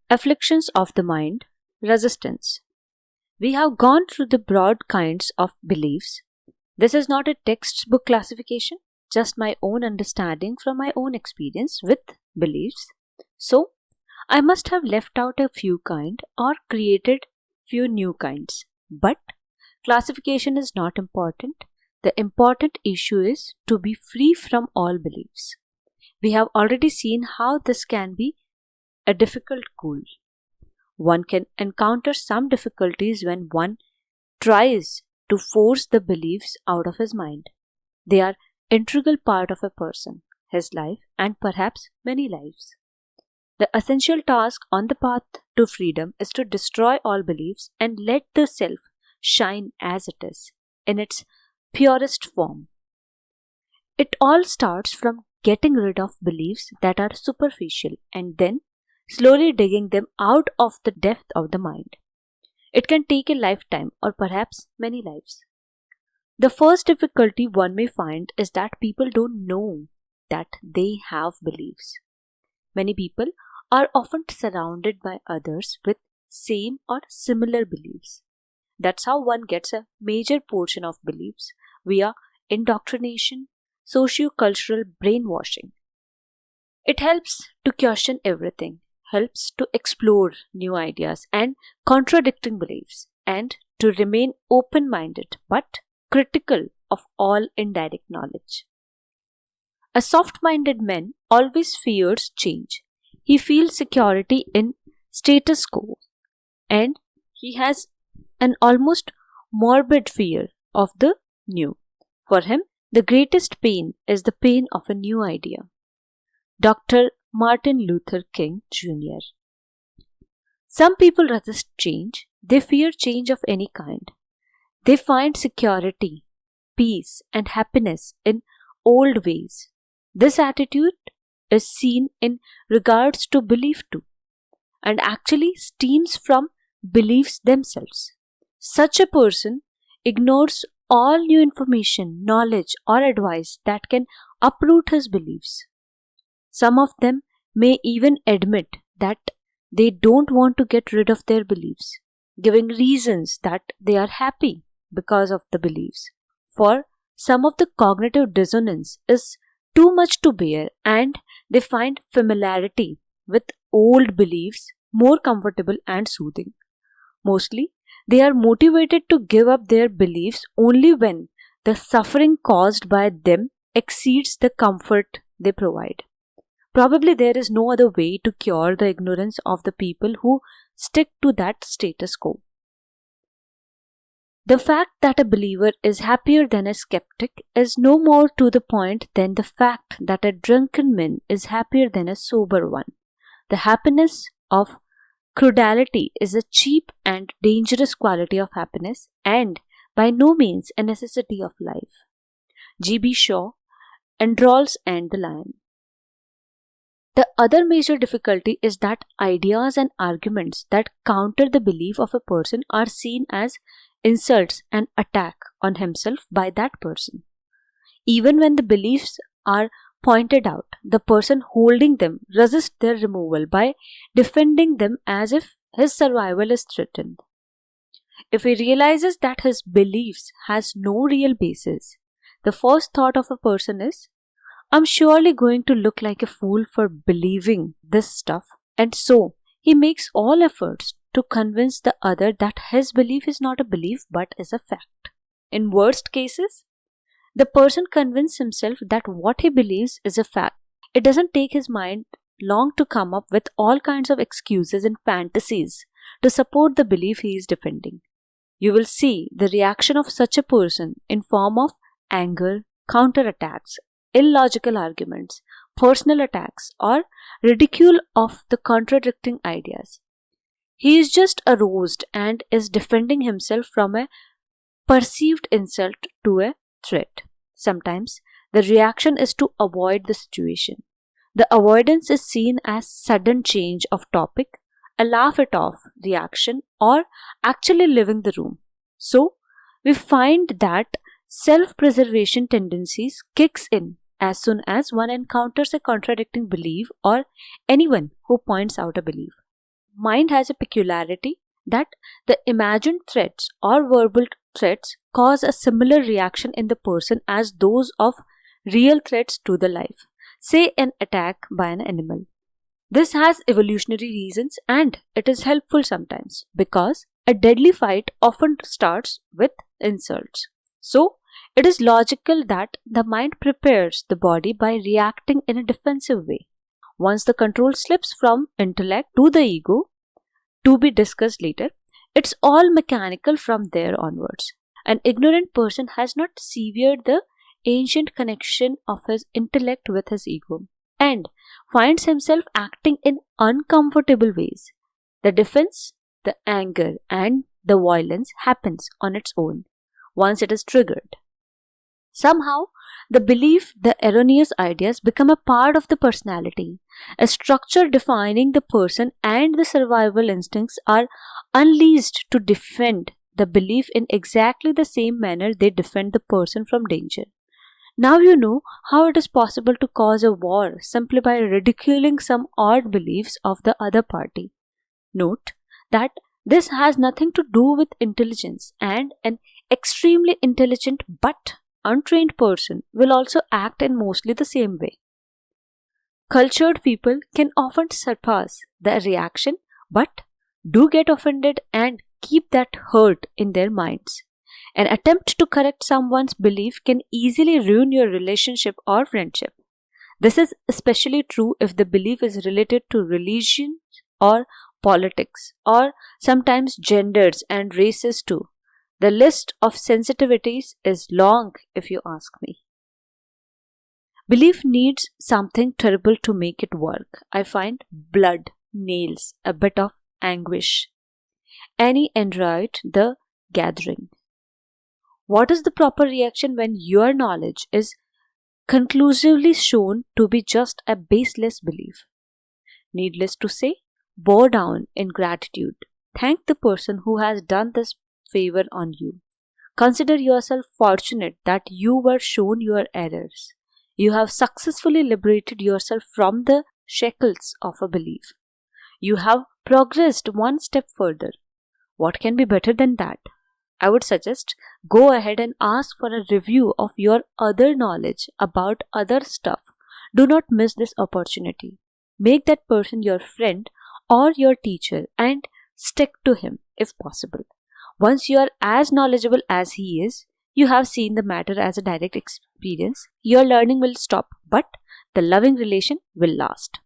Afflictions of the mind, resistance. We have gone through the broad kinds of beliefs. This is not a textbook classification, just my own understanding from my own experience with beliefs. So, I must have left out a few kind or created few new kinds. But classification is not important. The important issue is to be free from all beliefs. We have already seen how this can be a difficult goal. One can encounter some difficulties when one tries to force the beliefs out of his mind. They are integral part of a person, his life, and perhaps many lives. The essential task on the path to freedom is to destroy all beliefs and let the self shine as it is, in its purest form. It all starts from getting rid of beliefs that are superficial and then slowly digging them out of the depth of the mind. It can take a lifetime or perhaps many lives. The first difficulty one may find is that people don't know that they have beliefs. Many people are often surrounded by others with same or similar beliefs. That's how one gets a major portion of beliefs via indoctrination, socio-cultural brainwashing. It helps to question everything, helps to explore new ideas and contradicting beliefs, and to remain open-minded but critical of all indirect knowledge. A soft-minded man always fears change. He feels security in status quo, and he has an almost morbid fear of the new. For him, the greatest pain is the pain of a new idea. Dr. Martin Luther King Jr. Some people resist change. They fear change of any kind. They find security, peace, and happiness in old ways. This attitude is seen in regards to belief too, and actually stems from beliefs themselves. Such a person ignores all new information, knowledge, or advice that can uproot his beliefs. Some of them may even admit that they don't want to get rid of their beliefs, giving reasons that they are happy because of the beliefs. For some of the cognitive dissonance is too much to bear, and they find familiarity with old beliefs more comfortable and soothing. Mostly, they are motivated to give up their beliefs only when the suffering caused by them exceeds the comfort they provide. Probably there is no other way to cure the ignorance of the people who stick to that status quo. The fact that a believer is happier than a skeptic is no more to the point than the fact that a drunken man is happier than a sober one. The happiness of credulity is a cheap and dangerous quality of happiness and by no means a necessity of life. G.B. Shaw, Androlls and the Lion. The other major difficulty is that ideas and arguments that counter the belief of a person are seen as insults and attack on himself by that person. Even when the beliefs are pointed out, the person holding them resists their removal by defending them as if his survival is threatened. If he realizes that his beliefs has no real basis, the first thought of a person is, I'm surely going to look like a fool for believing this stuff, and so he makes all efforts to convince the other that his belief is not a belief but is a fact. In worst cases, the person convinces himself that what he believes is a fact. It doesn't take his mind long to come up with all kinds of excuses and fantasies to support the belief he is defending. You will see the reaction of such a person in form of anger, counterattacks, illogical arguments, personal attacks, or ridicule of the contradicting ideas. He is just aroused and is defending himself from a perceived insult to a threat. Sometimes the reaction is to avoid the situation. The avoidance is seen as sudden change of topic, a laugh it off reaction, or actually leaving the room. So, we find that self-preservation tendencies kicks in as soon as one encounters a contradicting belief or anyone who points out a belief. mind has a peculiarity that the imagined threats or verbal threats cause a similar reaction in the person as those of real threats to the life, say an attack by an animal. This has evolutionary reasons and it is helpful sometimes because a deadly fight often starts with insults. So, it is logical that the mind prepares the body by reacting in a defensive way. Once the control slips from intellect to the ego, to be discussed later, it's all mechanical from there onwards. An ignorant person has not severed the ancient connection of his intellect with his ego and finds himself acting in uncomfortable ways. The defense, the anger, and the violence happens on its own once it is triggered. Somehow, the belief, the erroneous ideas become a part of the personality. A structure defining the person and the survival instincts are unleashed to defend the belief in exactly the same manner they defend the person from danger. Now you know how it is possible to cause a war simply by ridiculing some odd beliefs of the other party. Note that this has nothing to do with intelligence, and an extremely intelligent but untrained person will also act in mostly the same way. Cultured people can often surpass the reaction but do get offended and keep that hurt in their minds. An attempt to correct someone's belief can easily ruin your relationship or friendship. This is especially true if the belief is related to religion or politics, or sometimes genders and races too. The list of sensitivities is long if you ask me. Belief needs something terrible to make it work. I find blood, nails, a bit of anguish. Annie enjoyed the gathering. What is the proper reaction when your knowledge is conclusively shown to be just a baseless belief? Needless to say, bow down in gratitude. Thank the person who has done this favor on you. Consider yourself fortunate that you were shown your errors. You have successfully liberated yourself from the shackles of a belief. You have progressed one step further. What can be better than that? I would suggest go ahead and ask for a review of your other knowledge about other stuff. Do not miss this opportunity. Make that person your friend or your teacher and stick to him if possible. Once you are as knowledgeable as he is, you have seen the matter as a direct experience, your learning will stop, but the loving relation will last.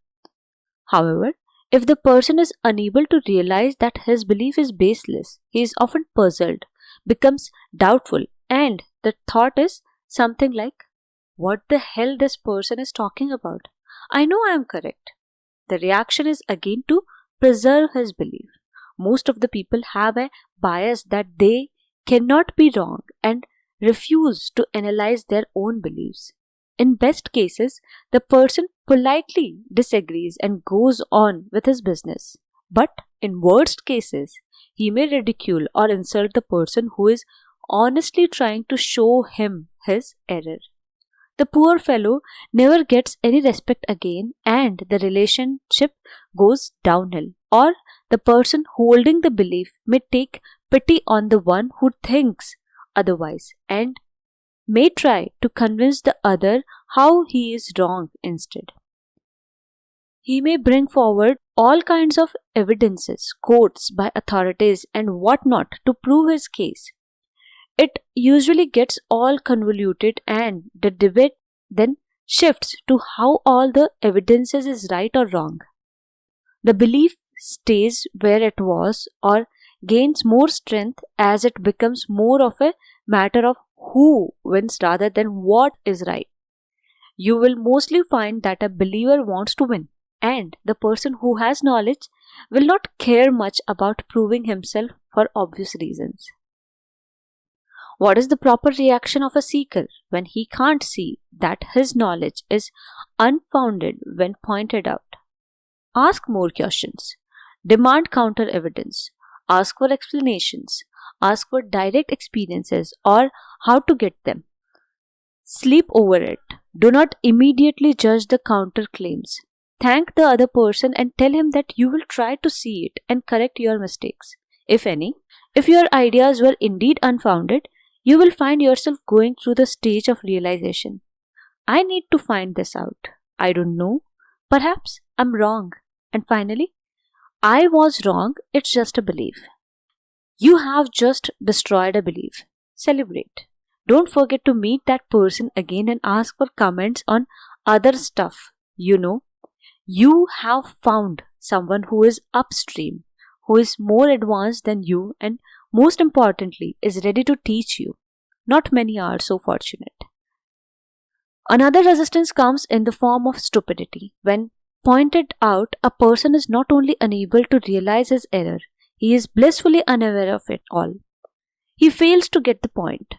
However, if the person is unable to realize that his belief is baseless, he is often puzzled, becomes doubtful, and the thought is something like, what the hell this person is talking about? I know I am correct. The reaction is again to preserve his belief. Most of the people have a bias that they cannot be wrong and refuse to analyze their own beliefs. In best cases, the person politely disagrees and goes on with his business. But in worst cases, he may ridicule or insult the person who is honestly trying to show him his error. The poor fellow never gets any respect again and the relationship goes downhill. Or the person holding the belief may take pity on the one who thinks otherwise and may try to convince the other how he is wrong instead. He may bring forward all kinds of evidences, quotes by authorities and whatnot to prove his case. It usually gets all convoluted and the debate then shifts to how all the evidences is right or wrong. The belief stays where it was or gains more strength as it becomes more of a matter of who wins rather than what is right. You will mostly find that a believer wants to win, and the person who has knowledge will not care much about proving himself for obvious reasons. What is the proper reaction of a seeker when he can't see that his knowledge is unfounded when pointed out? Ask more questions. Demand counter evidence. Ask for explanations. Ask for direct experiences or how to get them. Sleep over it. Do not immediately judge the counter claims. thank the other person and tell him that you will try to see it and correct your mistakes, if any. If your ideas were indeed unfounded, you will find yourself going through the stage of realization. I need to find this out. I don't know. Perhaps I'm wrong. And finally, I was wrong. It's just a belief. You have just destroyed a belief. Celebrate. Don't forget to meet that person again and ask for comments on other stuff. You have found someone who is upstream, who is more advanced than you, and most importantly, is ready to teach you. Not many are so fortunate. Another resistance comes in the form of stupidity. When pointed out, a person is not only unable to realize his error, he is blissfully unaware of it all. He fails to get the point.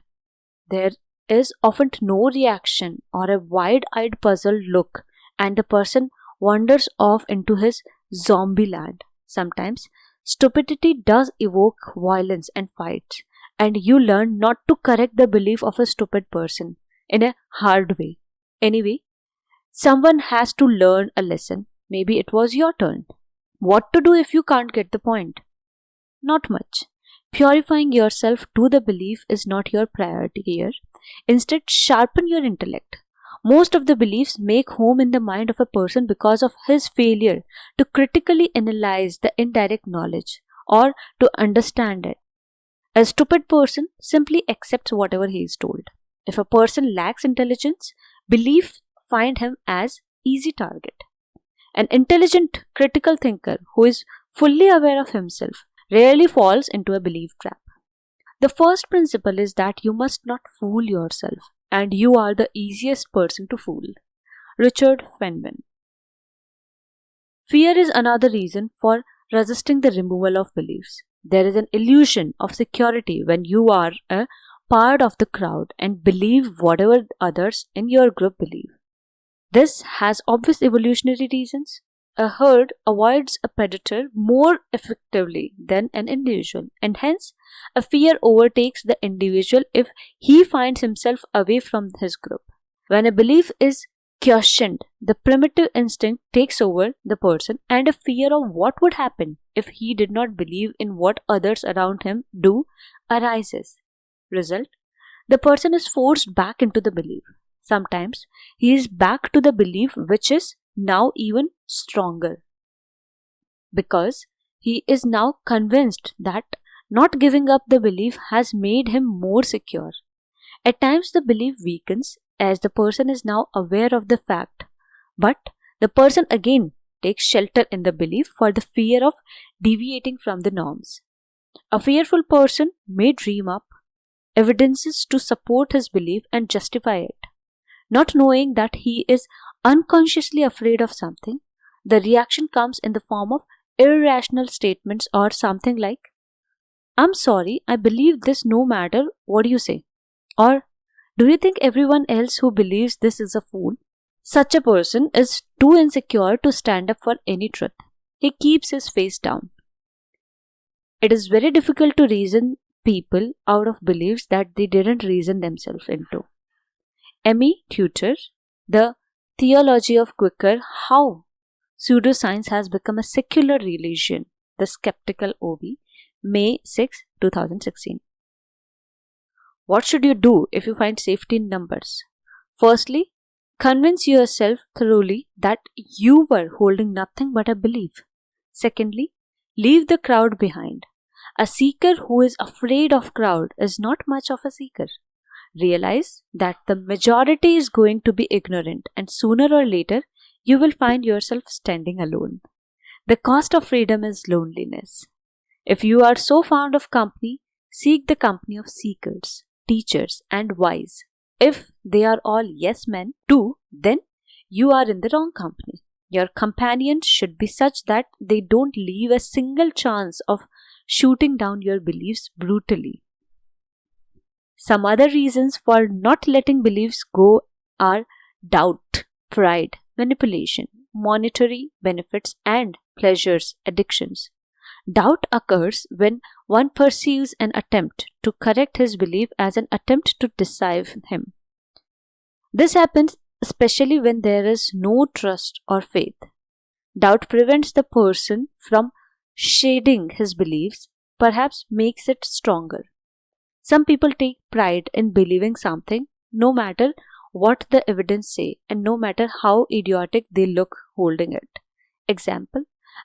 There is often no reaction or a wide-eyed puzzled look, and the person wanders off into his zombie land. Sometimes, stupidity does evoke violence and fights, and you learn not to correct the belief of a stupid person in a hard way. Anyway, someone has to learn a lesson. Maybe it was your turn. What to do if you can't get the point? Not much. Purifying yourself to the belief is not your priority here. Instead, sharpen your intellect. Most of the beliefs make home in the mind of a person because of his failure to critically analyze the indirect knowledge or to understand it. A stupid person simply accepts whatever he is told. If a person lacks intelligence, beliefs find him as easy target. An intelligent, critical thinker who is fully aware of himself rarely falls into a belief trap. The first principle is that you must not fool yourself, and you are the easiest person to fool. Richard Feynman. Fear is another reason for resisting the removal of beliefs. There is an illusion of security when you are a part of the crowd and believe whatever others in your group believe. This has obvious evolutionary reasons. A herd avoids a predator more effectively than an individual, and hence a fear overtakes the individual if he finds himself away from his group. When a belief is questioned, the primitive instinct takes over the person, and a fear of what would happen if he did not believe in what others around him do arises. Result: the person is forced back into the belief. Sometimes he is back to the belief which is now even stronger, because he is now convinced that not giving up the belief has made him more secure. At times the belief weakens as the person is now aware of the fact, but the person again takes shelter in the belief for the fear of deviating from the norms. A fearful person may dream up evidences to support his belief and justify it. Not knowing that he is unconsciously afraid of something, the reaction comes in the form of irrational statements or something like, "I'm sorry, I believe this no matter what you say," or "Do you think everyone else who believes this is a fool?" Such a person is too insecure to stand up for any truth. He keeps his face down. It is very difficult to reason people out of beliefs that they didn't reason themselves into. Emmy Tutor, The Theology of Quicker, How Pseudoscience Has Become a Secular Religion, The Skeptical OB, May 6, 2016. What should you do if you find safety in numbers? Firstly, convince yourself thoroughly that you were holding nothing but a belief. Secondly, leave the crowd behind. A seeker who is afraid of crowd is not much of a seeker. Realize that the majority is going to be ignorant, and sooner or later you will find yourself standing alone. The cost of freedom is loneliness. If you are so fond of company, seek the company of seekers, teachers, and wise. If they are all yes men too, then you are in the wrong company. Your companions should be such that they don't leave a single chance of shooting down your beliefs brutally. Some other reasons for not letting beliefs go are doubt, pride, manipulation, monetary benefits, and pleasures, addictions. Doubt occurs when one perceives an attempt to correct his belief as an attempt to deceive him. This happens especially when there is no trust or faith. Doubt prevents the person from shading his beliefs, perhaps makes it stronger. Some people take pride in believing something no matter what the evidence say and no matter how idiotic they look holding it. Example: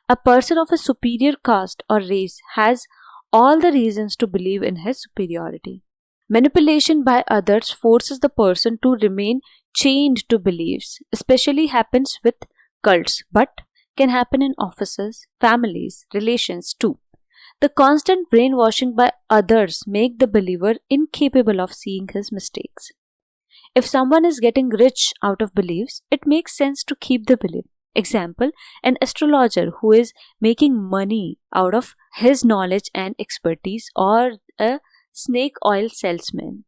a person of a superior caste or race has all the reasons to believe in his superiority. Manipulation by others forces the person to remain chained to beliefs, especially happens with cults, but can happen in offices, families, relations too. The constant brainwashing by others make the believer incapable of seeing his mistakes. If someone is getting rich out of beliefs, it makes sense to keep the belief. Example: an astrologer who is making money out of his knowledge and expertise, or a snake oil salesman.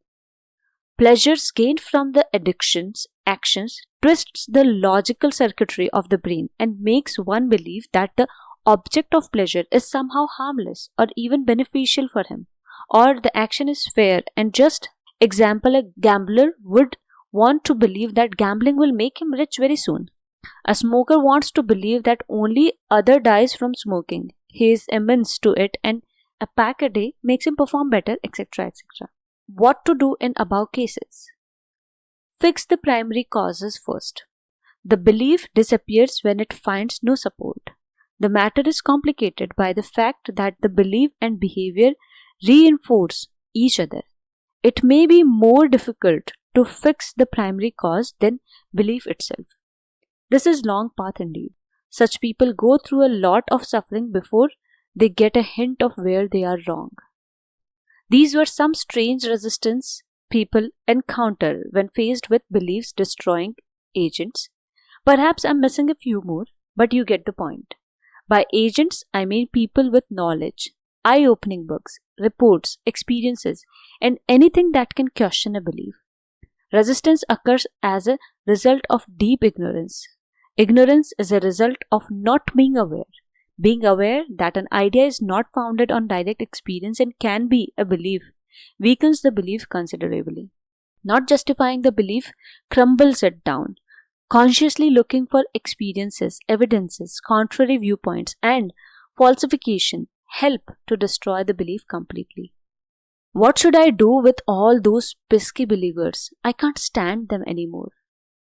Pleasures gained from the addiction's actions twists the logical circuitry of the brain and makes one believe that the object of pleasure is somehow harmless or even beneficial for him, or the action is fair and just. Example: a gambler would want to believe that gambling will make him rich very soon. A smoker wants to believe that only other dies from smoking. He is immense to it and a pack a day makes him perform better, etc. etc. What to do in above cases? Fix the primary causes first. The belief disappears when it finds no support. The matter is complicated by the fact that the belief and behavior reinforce each other. It may be more difficult to fix the primary cause than belief itself. This is long path indeed. Such people go through a lot of suffering before they get a hint of where they are wrong. These were some strange resistance people encounter when faced with beliefs destroying agents. Perhaps I'm missing a few more, but you get the point. By agents, I mean people with knowledge, eye-opening books, reports, experiences, and anything that can question a belief. Resistance occurs as a result of deep ignorance. Ignorance is a result of not being aware. Being aware that an idea is not founded on direct experience and can be a belief weakens the belief considerably. Not justifying the belief crumbles it down. Consciously looking for experiences, evidences, contrary viewpoints, and falsification help to destroy the belief completely. What should I do with all those pesky believers? I can't stand them anymore.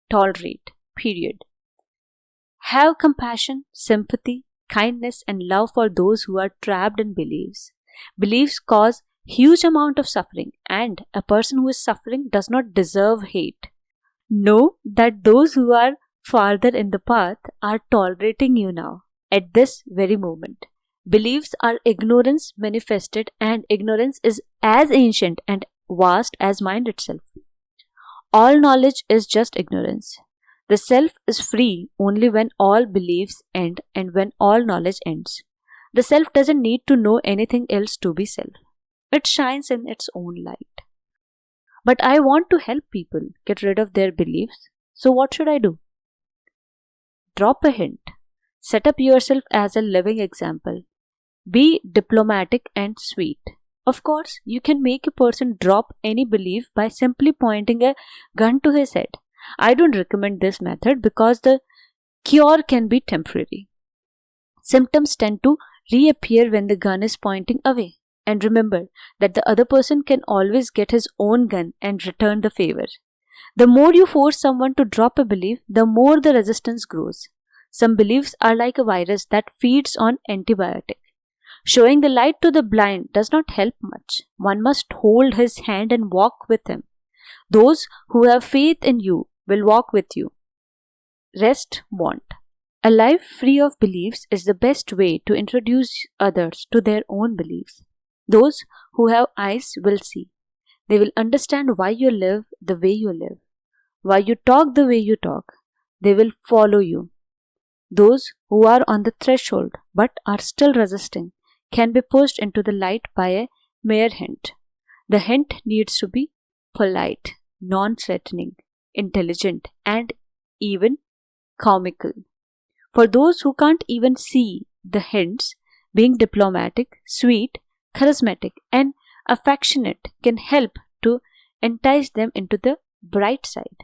Tolerate. Period. Have compassion, sympathy, kindness, and love for those who are trapped in beliefs. Beliefs cause huge amount of suffering, and a person who is suffering does not deserve hate. Know that those who are farther in the path are tolerating you now, at this very moment. Beliefs are ignorance manifested, and ignorance is as ancient and vast as mind itself. All knowledge is just ignorance. The self is free only when all beliefs end and when all knowledge ends. The self doesn't need to know anything else to be self. It shines in its own light. But I want to help people get rid of their beliefs, so what should I do? Drop a hint. Set up yourself as a living example. Be diplomatic and sweet. Of course, you can make a person drop any belief by simply pointing a gun to his head. I don't recommend this method because the cure can be temporary. Symptoms tend to reappear when the gun is pointing away. And remember that the other person can always get his own gun and return the favor. The more you force someone to drop a belief, the more the resistance grows. Some beliefs are like a virus that feeds on antibiotic. Showing the light to the blind does not help much. One must hold his hand and walk with him. Those who have faith in you will walk with you. Rest won't. A life free of beliefs is the best way to introduce others to their own beliefs. Those who have eyes will see. They will understand why you live the way you live, why you talk the way you talk. They will follow you. Those who are on the threshold but are still resisting can be pushed into the light by a mere hint. The hint needs to be polite, non-threatening, intelligent, and even comical. For those who can't even see the hints, being diplomatic, sweet, charismatic, and affectionate can help to entice them into the bright side.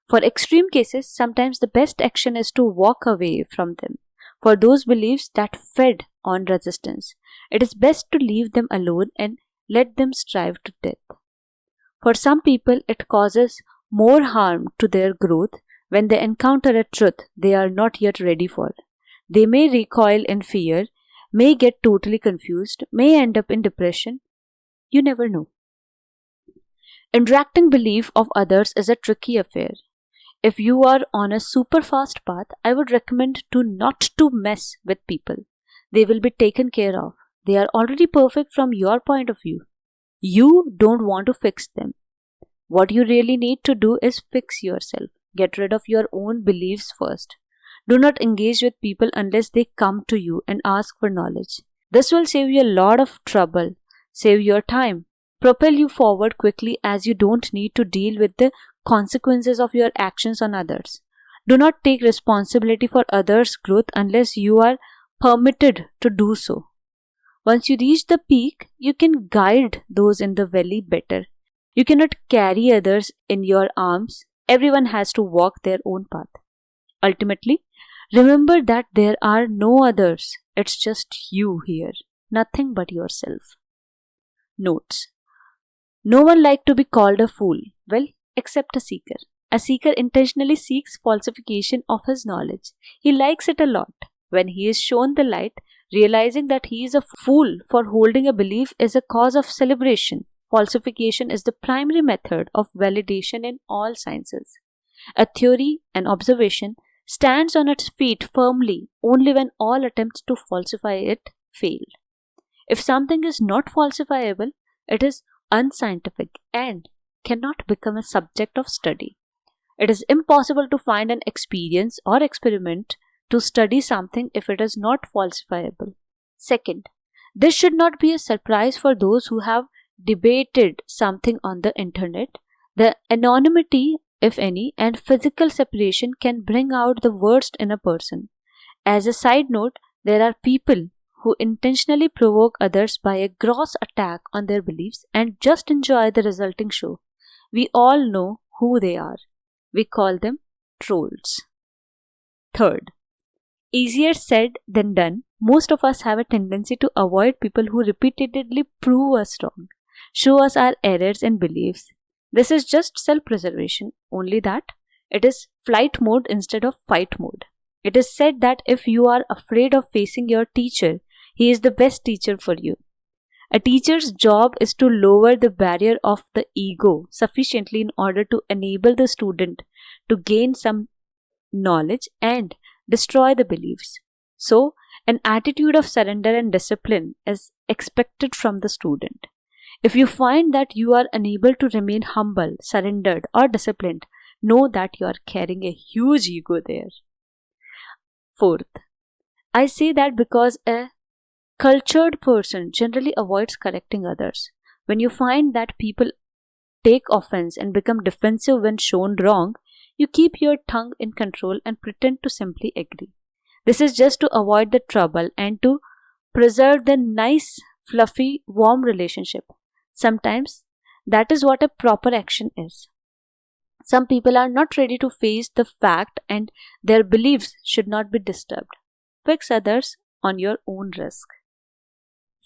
For extreme cases, sometimes the best action is to walk away from them. For those beliefs that fed on resistance, it is best to leave them alone and let them strive to death. For some people, it causes more harm to their growth when they encounter a truth they are not yet ready for. They may recoil in fear, may get totally confused, may end up in depression. You never know. Interacting belief of others is a tricky affair. If you are on a super fast path, I would recommend to not to mess with people. They will be taken care of. They are already perfect from your point of view. You don't want to fix them. What you really need to do is fix yourself. Get rid of your own beliefs first. Do not engage with people unless they come to you and ask for knowledge. This will save you a lot of trouble, save your time, propel you forward quickly, as you don't need to deal with the consequences of your actions on others. Do not take responsibility for others' growth unless you are permitted to do so. Once you reach the peak, you can guide those in the valley better. You cannot carry others in your arms. Everyone has to walk their own path. Ultimately, remember that there are no others. It's just you here, nothing but yourself. Notes. No one likes to be called a fool. Well, except a seeker. A seeker intentionally seeks falsification of his knowledge. He likes it a lot. When he is shown the light, realizing that he is a fool for holding a belief is a cause of celebration. Falsification is the primary method of validation in all sciences. A theory, an observation, stands on its feet firmly only when all attempts to falsify it fail. If something is not falsifiable, it is unscientific and cannot become a subject of study. It is impossible to find an experience or experiment to study something if it is not falsifiable. Second, this should not be a surprise for those who have debated something on the internet. The anonymity, if any, and physical separation can bring out the worst in a person. As a side note, there are people who intentionally provoke others by a gross attack on their beliefs and just enjoy the resulting show. We all know who they are. We call them trolls. Third, easier said than done. Most of us have a tendency to avoid people who repeatedly prove us wrong, show us our errors and beliefs. This is just self-preservation, only that it is flight mode instead of fight mode. It is said that if you are afraid of facing your teacher, he is the best teacher for you. A teacher's job is to lower the barrier of the ego sufficiently in order to enable the student to gain some knowledge and destroy the beliefs. So, an attitude of surrender and discipline is expected from the student. If you find that you are unable to remain humble, surrendered, or disciplined, know that you are carrying a huge ego there. Fourth, I say that because a cultured person generally avoids correcting others. When you find that people take offense and become defensive when shown wrong, you keep your tongue in control and pretend to simply agree. This is just to avoid the trouble and to preserve the nice, fluffy, warm relationship. Sometimes that is what a proper action is. Some people are not ready to face the fact and their beliefs should not be disturbed. Fix others on your own risk.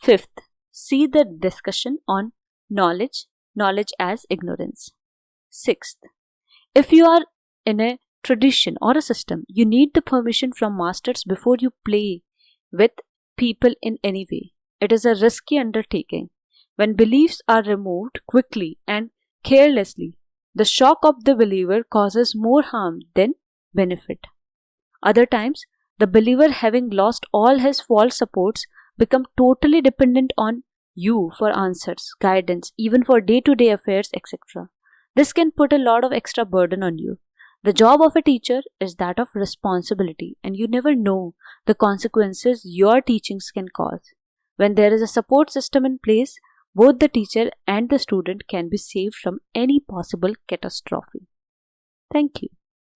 Fifth, see the discussion on knowledge as ignorance. Sixth, if you are in a tradition or a system, you need the permission from masters before you play with people in any way. It is a risky undertaking. When beliefs are removed quickly and carelessly, the shock of the believer causes more harm than benefit. Other times, the believer, having lost all his false supports, become totally dependent on you for answers, guidance, even for day-to-day affairs, etc. This can put a lot of extra burden on you. The job of a teacher is that of responsibility, and you never know the consequences your teachings can cause. When there is a support system in place, both the teacher and the student can be saved from any possible catastrophe. Thank you.